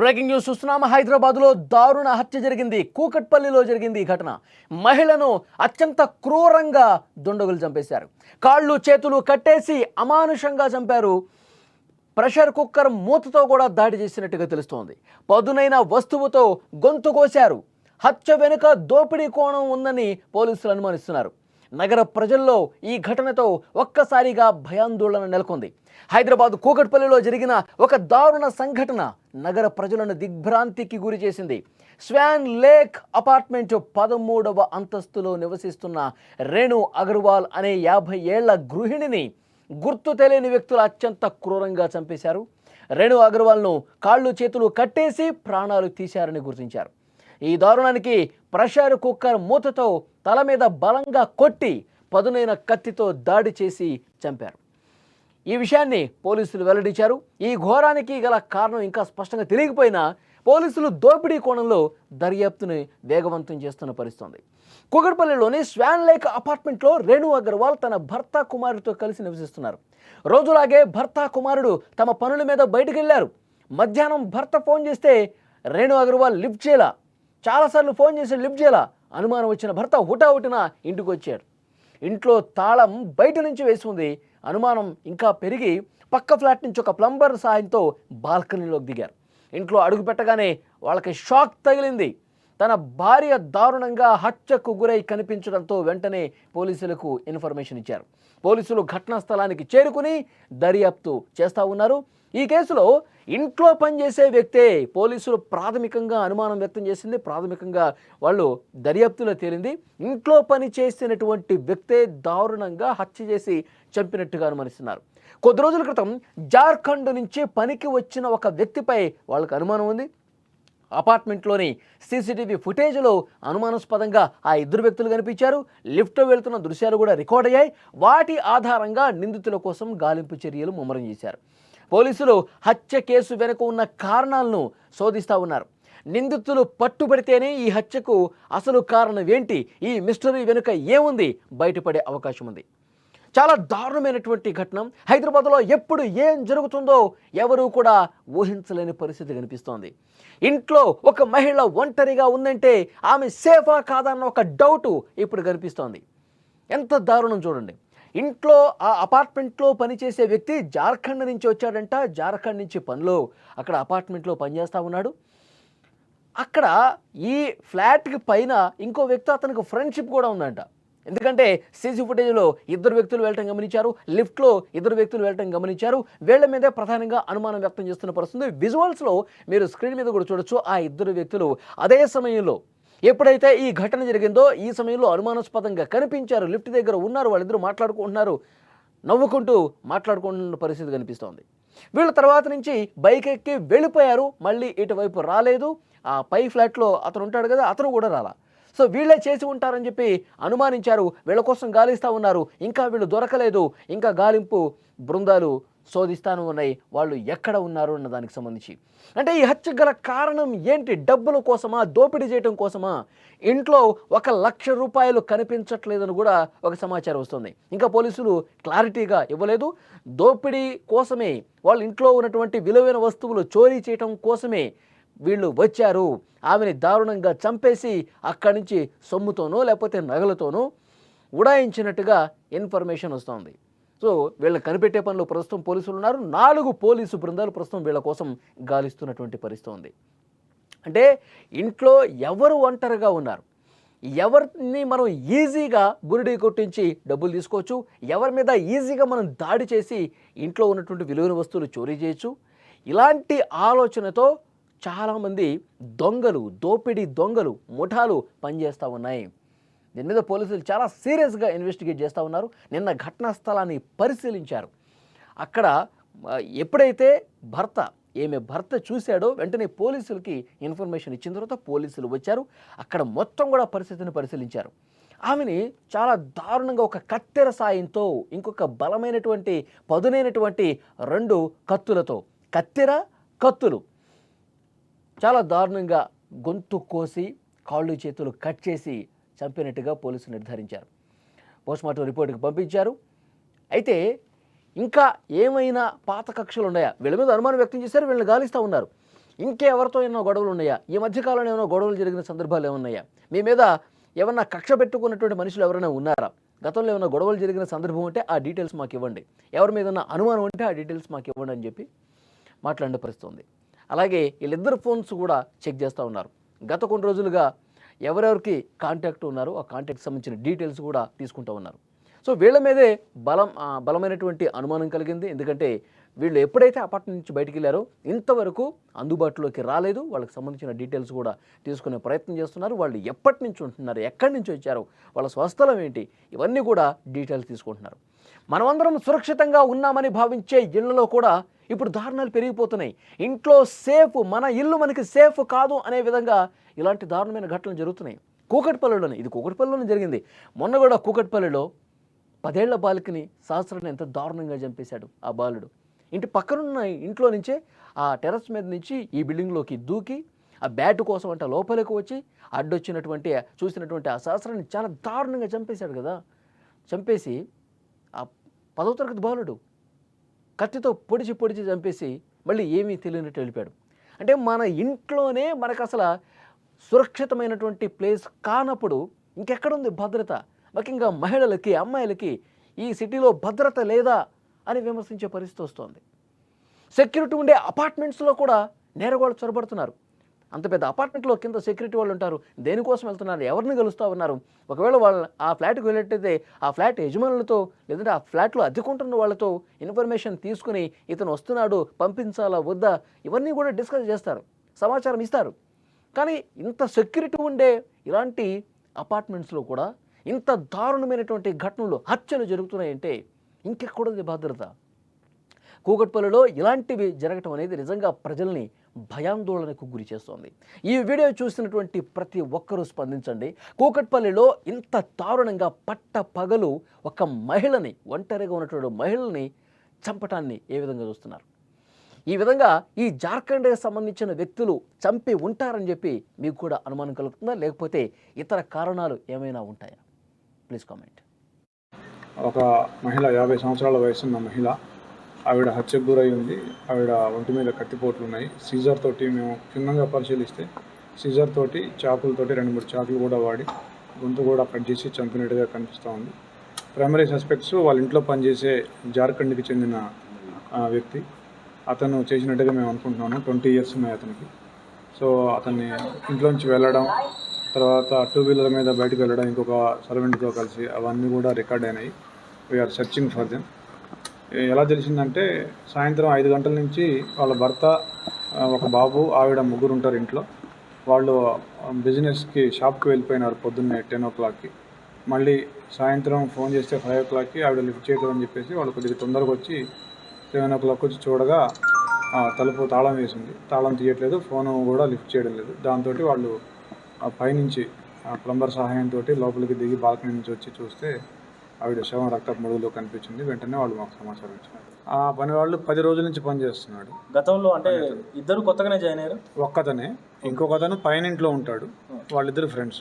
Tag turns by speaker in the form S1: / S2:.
S1: Breaking news చూస్తున్నాము. హైదరాబాద్లో దారుణ హత్య జరిగింది. కూకట్పల్లిలో జరిగింది ఈ ఘటన. మహిళను అత్యంత క్రూరంగా దుండగులు చంపేశారు. కాళ్ళు చేతులు కట్టేసి అమానుషంగా చంపారు. ప్రెషర్ కుక్కర్ మూతతో కూడా దాడి చేసినట్టుగా తెలుస్తోంది. పదునైన వస్తువుతో గొంతు కోశారు. హత్య వెనుక దోపిడీ కోణం ఉందని పోలీసులు అనుమానిస్తున్నారు. నగర ప్రజల్లో ఈ ఘటనతో ఒక్కసారిగా భయాందోళన నెలకొంది. హైదరాబాద్ కూకట్పల్లిలో జరిగిన ఒక దారుణ సంఘటన నగర ప్రజలను దిగ్భ్రాంతికి గురి చేసింది. స్వాన్ లేక్ అపార్ట్మెంట్ 13వ అంతస్తులో నివసిస్తున్న రేణు అగర్వాల్ అనే 50 ఏళ్ల గృహిణిని గుర్తు తెలియని వ్యక్తులు అత్యంత క్రూరంగా చంపేశారు. రేణు అగర్వాల్ను కాళ్ళు చేతులు కట్టేసి ప్రాణాలు తీశారని గుర్తించారు. ఈ దారుణానికి ప్రెషర్ కుక్కర్ మూతతో తల మీద బలంగా కొట్టి పదునైన కత్తితో దాడి చేసి చంపారు. ఈ విషయాన్ని పోలీసులు వెల్లడించారు. ఈ ఘోరానికి గల కారణం ఇంకా స్పష్టంగా తెలియకపోయినా పోలీసులు దోపిడీ కోణంలో దర్యాప్తుని వేగవంతం చేస్తున్న పరిస్థితి. కూకట్పల్లిలోని స్వాన్ లేక్ అపార్ట్మెంట్లో రేణు అగర్వాల్ తన భర్త కుమారుడితో కలిసి నివసిస్తున్నారు. రోజులాగే భర్త కుమారుడు తమ పనుల మీద బయటకు వెళ్లారు. మధ్యాహ్నం భర్త ఫోన్ చేస్తే రేణు అగర్వాల్ లిఫ్ట్ చేయలా. చాలాసార్లు ఫోన్ చేసి లిఫ్ట్ చేయాల. అనుమానం వచ్చిన భర్త హుటాహుటిన ఇంటికి వచ్చాడు. ఇంట్లో తాళం బయట నుంచి వేసి ఉంది. అనుమానం ఇంకా పెరిగి పక్క ఫ్లాట్ నుంచి ఒక ప్లంబర్ సహాయంతో బాల్కనీలోకి దిగారు. ఇంట్లో అడుగు పెట్టగానే వాళ్ళకి షాక్ తగిలింది. తన భార్య దారుణంగా హత్యకు గురై కనిపించడంతో వెంటనే పోలీసులకు ఇన్ఫర్మేషన్ ఇచ్చారు. పోలీసులు ఘటనా స్థలానికి చేరుకుని దర్యాప్తు చేస్తూ ఉన్నారు. ఈ కేసులో ఇంట్లో పనిచేసే వ్యక్తే పోలీసులు ప్రాథమికంగా అనుమానం వ్యక్తం చేసింది. ప్రాథమికంగా వాళ్ళు దర్యాప్తులో తేలింది. ఇంట్లో పని చేసినటువంటి వ్యక్తే దారుణంగా హత్య చేసి చంపినట్టుగా అనుమానిస్తున్నారు. కొద్ది రోజుల క్రితం జార్ఖండ్ నుంచి పనికి వచ్చిన ఒక వ్యక్తిపై వాళ్ళకు అనుమానం ఉంది. అపార్ట్మెంట్లోని సీసీటీవీ ఫుటేజ్లో అనుమానాస్పదంగా ఆ ఇద్దరు వ్యక్తులు కనిపించారు. లిఫ్ట్లో వెళ్తున్న దృశ్యాలు కూడా రికార్డ్ అయ్యాయి. వాటి ఆధారంగా నిందితుల కోసం గాలింపు చర్యలు ముమ్మరం చేశారు. పోలీసులు హత్య కేసు వెనుక ఉన్న కారణాలను శోధిస్తూ ఉన్నారు. నిందితులు పట్టుబడితేనే ఈ హత్యకు అసలు కారణం ఏంటి, ఈ మిస్టరీ వెనుక ఏముంది బయటపడే అవకాశం ఉంది. చాలా దారుణమైనటువంటి ఘటన. హైదరాబాద్లో ఎప్పుడు ఏం జరుగుతుందో ఎవరూ కూడా ఊహించలేని పరిస్థితి కనిపిస్తోంది. ఇంట్లో ఒక మహిళ ఒంటరిగా ఉందంటే ఆమె సేఫా కాదా అన్న ఒక డౌటు ఇప్పుడు కనిపిస్తోంది. ఎంత దారుణం చూడండి. ఇంట్లో ఆ అపార్ట్మెంట్లో పనిచేసే వ్యక్తి జార్ఖండ్ నుంచి వచ్చాడంట. జార్ఖండ్ నుంచి పనిలో అక్కడ అపార్ట్మెంట్లో పనిచేస్తూ ఉన్నాడు. అక్కడ ఈ ఫ్లాట్కి పైన ఇంకో వ్యక్తి అతనికి ఫ్రెండ్షిప్ కూడా ఉందంట. ఎందుకంటే సీసీ ఫుటేజ్లో ఇద్దరు వ్యక్తులు వెళ్ళటం గమనించారు. లిఫ్ట్లో ఇద్దరు వ్యక్తులు వెళ్ళటం గమనించారు. వీళ్ళ మీదే ప్రధానంగా అనుమానం వ్యక్తం చేస్తున్న పరిస్థితి. విజువల్స్లో మీరు స్క్రీన్ మీద కూడా చూడొచ్చు. ఆ ఇద్దరు వ్యక్తులు అదే సమయంలో ఎప్పుడైతే ఈ ఘటన జరిగిందో ఈ సమయంలో అనుమానాస్పదంగా కనిపించారు. లిఫ్ట్ దగ్గర ఉన్నారు. వాళ్ళిద్దరూ మాట్లాడుకుంటున్నారు. నవ్వుకుంటూ మాట్లాడుకుంటున్న పరిస్థితి కనిపిస్తోంది. వీళ్ళ తర్వాత నుంచి బైక్ ఎక్కి వెళ్ళిపోయారు. మళ్ళీ ఇటువైపు రాలేదు. ఆ పై ఫ్లాట్లో అతను ఉంటాడు కదా, అతను కూడా రాలా. సో వీళ్ళే చేసి ఉంటారని చెప్పి అనుమానించారు. వీళ్ళ కోసం గాలిస్తూ ఉన్నారు. ఇంకా వీళ్ళు దొరకలేదు. ఇంకా గాలింపు బృందాలు శోధిస్తాను ఉన్నాయి. వాళ్ళు ఎక్కడ ఉన్నారు అన్న దానికి సంబంధించి. అంటే ఈ హత్య గల కారణం ఏంటి? డబ్బుల కోసమా, దోపిడీ చేయడం కోసమా? ఇంట్లో 1,00,000 రూపాయలు కనిపించట్లేదని కూడా ఒక సమాచారం వస్తుంది. ఇంకా పోలీసులు క్లారిటీగా ఇవ్వలేదు. దోపిడీ కోసమే, వాళ్ళ ఇంట్లో ఉన్నటువంటి విలువైన వస్తువులు చోరీ చేయడం కోసమే వీళ్ళు వచ్చారు. ఆమెని దారుణంగా చంపేసి అక్కడి నుంచి సొమ్ముతోనో లేకపోతే నగలతోనో ఉడాయించినట్టుగా ఇన్ఫర్మేషన్ వస్తుంది. సో వీళ్ళని కనిపెట్టే పనిలో ప్రస్తుతం పోలీసులు ఉన్నారు. 4 పోలీసు బృందాలు ప్రస్తుతం వీళ్ళ కోసం గాలిస్తున్నటువంటి పరిస్థితి ఉంది. అంటే ఇంట్లో ఎవరు ఒంటరిగా ఉన్నారు, ఎవరిని మనం ఈజీగా బురిడి కొట్టించి డబ్బులు తీసుకోవచ్చు, ఎవరి మీద ఈజీగా మనం దాడి చేసి ఇంట్లో ఉన్నటువంటి విలువైన వస్తువులు చోరీ చేయొచ్చు. ఇలాంటి ఆలోచనతో చాలామంది దొంగలు, దోపిడీ దొంగలు, ముఠాలు పనిచేస్తూ ఉన్నాయి. దీని మీద పోలీసులు చాలా సీరియస్గా ఇన్వెస్టిగేట్ చేస్తూ ఉన్నారు. నిన్న ఘటనా స్థలాన్ని పరిశీలించారు. అక్కడ ఎప్పుడైతే భర్త చూశాడో వెంటనే పోలీసులకి ఇన్ఫర్మేషన్ ఇచ్చిన తర్వాత పోలీసులు వచ్చారు. అక్కడ మొత్తం కూడా పరిస్థితిని పరిశీలించారు. ఆమెని చాలా దారుణంగా ఒక కత్తెర సాయంతో, ఇంకొక బలమైనటువంటి పదునైనటువంటి 2 కత్తులతో, కత్తులు చాలా దారుణంగా గొంతు కోసి కాళ్ళు చేతులు కట్ చేసి చంపినట్టుగా పోలీసులు నిర్ధారించారు. పోస్ట్మార్టం రిపోర్టుకి పంపించారు. అయితే ఇంకా ఏమైనా పాత కక్షలు ఉన్నాయా? వీళ్ళ మీద అనుమానం వ్యక్తం చేశారు. వీళ్ళని గాలిస్తూ ఉన్నారు. ఇంకెవరితో ఏమైనా గొడవలు ఉన్నాయా? ఈ మధ్య కాలంలో ఏమైనా గొడవలు జరిగిన సందర్భాలు ఏమున్నాయా? మీ మీద ఏమన్నా కక్ష పెట్టుకున్నటువంటి మనుషులు ఎవరైనా ఉన్నారా? గతంలో ఏమైనా గొడవలు జరిగిన సందర్భం ఉంటే ఆ డీటెయిల్స్ మాకివ్వండి. ఎవరి మీదన్నా అనుమానం ఉంటే ఆ డీటెయిల్స్ మాకివ్వండి అని చెప్పి మాట్లాడిన పరిస్థితి ఉంది. అలాగే వీళ్ళిద్దరు ఫోన్స్ కూడా చెక్ చేస్తూ ఉన్నారు. గత కొన్ని రోజులుగా ఎవరెవరికి కాంటాక్ట్ ఉన్నారో ఆ కాంటాక్ట్కి సంబంధించిన డీటెయిల్స్ కూడా తీసుకుంటూ ఉన్నారు. సో వీళ్ళ మీదే బలమైనటువంటి అనుమానం కలిగింది. ఎందుకంటే వీళ్ళు ఎప్పుడైతే అపార్ట్మెంట్ నుంచి బయటికి వెళ్ళారో ఇంతవరకు అందుబాటులోకి రాలేదు. వాళ్ళకి సంబంధించిన డీటెయిల్స్ కూడా తీసుకునే ప్రయత్నం చేస్తున్నారు. వాళ్ళు ఎప్పటి నుంచి ఉంటున్నారు, ఎక్కడి నుంచి వచ్చారు, వాళ్ళ స్వస్థలం ఏంటి, ఇవన్నీ కూడా డీటెయిల్స్ తీసుకుంటున్నారు. మనమందరం సురక్షితంగా ఉన్నామని భావించే ఇళ్లలో కూడా ఇప్పుడు దారుణాలు పెరిగిపోతున్నాయి. ఇంట్లో సేఫ్, మన ఇల్లు మనకి సేఫ్ కాదు అనే విధంగా ఇలాంటి దారుణమైన ఘటనలు జరుగుతున్నాయి. కూకట్పల్లిలోనే, ఇది కూకట్పల్లిలోనే జరిగింది. మొన్న కూడా కూకట్పల్లిలో 10 ఏళ్ల బాలికని సహస్రాన్ని ఎంత దారుణంగా చంపేశాడు ఆ బాలుడు. ఇంటి పక్కనున్న ఇంట్లో నుంచే ఆ టెర్రస్ మీద నుంచి ఈ బిల్డింగ్లోకి దూకి ఆ బ్యాట్ కోసం అంటే లోపలికి వచ్చి అడ్డొచ్చినటువంటి చూసినటువంటి ఆ సహస్రాన్ని చాలా దారుణంగా చంపేశాడు కదా. చంపేసి ఆ 10వ తరగతి బాలుడు కత్తితో పొడిచి చంపేసి మళ్ళీ ఏమీ తెలియనట్టు వెళ్ళిపోయాడు. అంటే మన ఇంట్లోనే మనకు అసలు సురక్షితమైనటువంటి ప్లేస్ కానప్పుడు ఇంకెక్కడుంది భద్రత? ముఖ్యంగా మహిళలకి, అమ్మాయిలకి ఈ సిటీలో భద్రత లేదా అని విమర్శించే పరిస్థితి వస్తుంది. సెక్యూరిటీ ఉండే అపార్ట్మెంట్స్లో కూడా నేరగాళ్ళు చొరబడుతున్నారు. అంత పెద్ద అపార్ట్మెంట్లో కింద సెక్యూరిటీ వాళ్ళు ఉంటారు. దేనికోసం వెళ్తున్నారు, ఎవరిని కలుస్తూ ఉన్నారు? ఒకవేళ వాళ్ళు ఆ ఫ్లాట్కి వెళ్ళేట్టయితే ఆ ఫ్లాట్ యజమానులతో లేదంటే ఆ ఫ్లాట్లో అద్దెకుంటున్న వాళ్ళతో ఇన్ఫర్మేషన్ తీసుకుని ఇతను వస్తున్నాడు, పంపించాలా వద్దా, ఇవన్నీ కూడా డిస్కస్ చేస్తారు, సమాచారం ఇస్తారు. కానీ ఇంత సెక్యూరిటీ ఉండే ఇలాంటి అపార్ట్మెంట్స్లో కూడా ఇంత దారుణమైనటువంటి ఘటనలు, హత్యలు జరుగుతున్నాయంటే ఇంకెక్కడుంది భద్రత? కూకట్పల్లిలో ఇలాంటివి జరగటం అనేది నిజంగా ప్రజల్ని భయాందోళనకు గురి చేస్తోంది. ఈ వీడియో చూసినటువంటి ప్రతి ఒక్కరూ స్పందించండి. కూకట్పల్లిలో ఇంత దారుణంగా పగలు ఒక మహిళని, ఒంటరిగా ఉన్నటువంటి మహిళని చంపటాన్ని ఏ విధంగా చూస్తున్నారు? ఈ విధంగా ఈ జార్ఖండ్కి సంబంధించిన వ్యక్తులు చంపి ఉంటారని చెప్పి మీకు కూడా అనుమానం కలుగుతుందా, లేకపోతే ఇతర కారణాలు ఏమైనా ఉంటాయా? Please comment.
S2: ఒక మహిళ 50 సంవత్సరాల వయసున్న మహిళ, ఆవిడ హత్యకు గురై ఉంది. ఆవిడ ఒంటి మీద కత్తిపోట్లు ఉన్నాయి. సీజర్ తోటి మేము క్షుణ్ణంగా పరిశీలిస్తే సీజర్ తోటి చాకులతోటి 2-3 చాకులు కూడా వాడి గొంతు కూడా కట్ చేసి చంపినట్టుగా కనిపిస్తూ ఉంది. ప్రైమరీ సస్పెక్ట్స్ వాళ్ళ ఇంట్లో పనిచేసే జార్ఖండ్కి చెందిన వ్యక్తి. అతను చేసినట్టుగా మేము అనుకుంటున్నాము. 20 ఇయర్స్ ఉన్నాయి అతనికి. సో అతన్ని ఇంట్లోంచి వెళ్ళడం, తర్వాత 2 వీలర్ మీద బయటకు వెళ్ళడం ఇంకొక సర్వెంట్తో కలిసి, అవన్నీ కూడా రికార్డ్ అయినాయి. We are searching for them. ఎలా తెలిసిందంటే సాయంత్రం 5 గంటల నుంచి వాళ్ళ భర్త, ఒక బాబు, ఆవిడ, ముగ్గురు ఉంటారు ఇంట్లో. వాళ్ళు బిజినెస్కి షాప్కి వెళ్ళిపోయినారు పొద్దున్నే 10 o'clockకి. మళ్ళీ సాయంత్రం ఫోన్ చేస్తే 5 o'clockకి ఆవిడ లిఫ్ట్ చేయడం అని చెప్పేసి వాళ్ళు కొద్దిగా తొందరగా వచ్చి 7 o'clock వచ్చి చూడగా తలుపు తాళం వేసింది. తాళం తీయట్లేదు, ఫోను కూడా లిఫ్ట్ చేయడం లేదు. దాంతో వాళ్ళు పైనుంచి ప్లంబర్ సహాయంతో లోపలికి దిగి బాల్కనీ నుంచి వచ్చి చూస్తే ఆవిడ శవం రక్తపు మడుగులో కనిపించింది. వెంటనే వాళ్ళు మాకు సమాచారం ఇచ్చారు. ఆ పని వాళ్ళు 10 రోజుల నుంచి పనిచేస్తున్నాడు.
S3: గతంలో అంటే ఇద్దరు కొత్తగానే జాయిన్ అయ్యారు.
S2: ఒక్కతనే, ఇంకొకతను పైన ఇంట్లో ఉంటాడు. వాళ్ళిద్దరు ఫ్రెండ్స్.